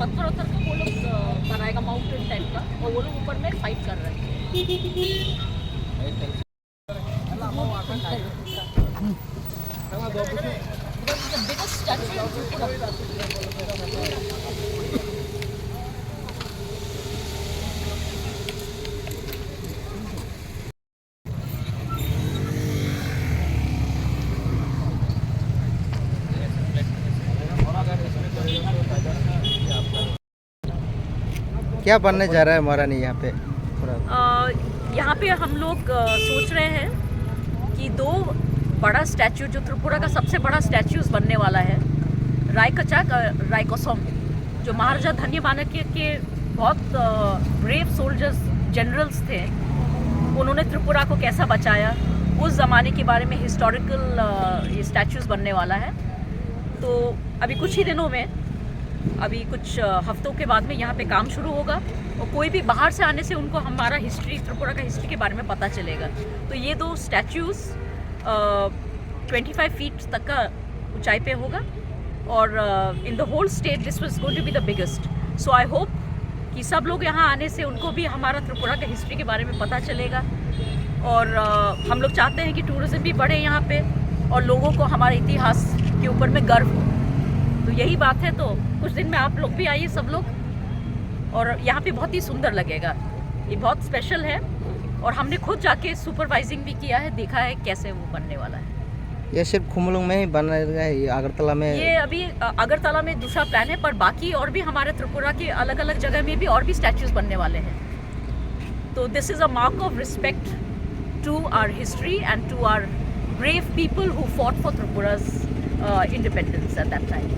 पत्थर वत्थर का वो लोग बनाएगा माउंटेन टाइप का, और वो लोग ऊपर में फाइट कर रहे हैं। The biggest statue in Tripura. क्या बनने जा रहा है महारानी यहाँ पे थोड़ा? यहाँ पे हम लोग सोच रहे हैं कि दो बड़ा स्टैचू, जो त्रिपुरा का सबसे बड़ा स्टैचूज बनने वाला है, रायकचाक और रायकोसम, जो महाराजा धन्य माणक्य के बहुत ब्रेव सोल्जर्स जनरल्स थे, उन्होंने त्रिपुरा को कैसा बचाया, उस ज़माने के बारे में हिस्टोरिकल ये स्टैचूज बनने वाला है। तो अभी कुछ ही दिनों में, अभी कुछ हफ्तों के बाद में यहाँ पे काम शुरू होगा, और कोई भी बाहर से आने से उनको हमारा हिस्ट्री, त्रिपुरा का हिस्ट्री के बारे में पता चलेगा। तो ये दो स्टैचूज़ 25 फीट तक का ऊंचाई पे होगा, और in the whole state this was going to be the biggest. So I hope कि सब लोग यहाँ आने से उनको भी हमारा त्रिपुरा का हिस्ट्री के बारे में पता चलेगा, और हम लोग चाहते हैं कि टूरिज़्म भी बढ़े यहाँ पे, और लोगों को हमारे इतिहास के ऊपर में गर्व हो। तो यही बात है। तो कुछ दिन में आप लोग भी आइए सब लोग, और यहाँ पे बहुत ही सुंदर लगेगा। ये बहुत स्पेशल है, और हमने खुद जाके सुपरवाइजिंग भी किया है, देखा है कैसे वो बनने वाला है। ये सिर्फ खुमलुंग में ही बनेगा, ये अगरतला में? ये अभी अगरतला में दूसरा प्लान है, पर बाकी और भी हमारे त्रिपुरा के अलग अलग जगह में भी और भी स्टैचूज बनने वाले हैं। तो this is a mark of respect to our history and to our brave people who fought for Tripura's independence at that time.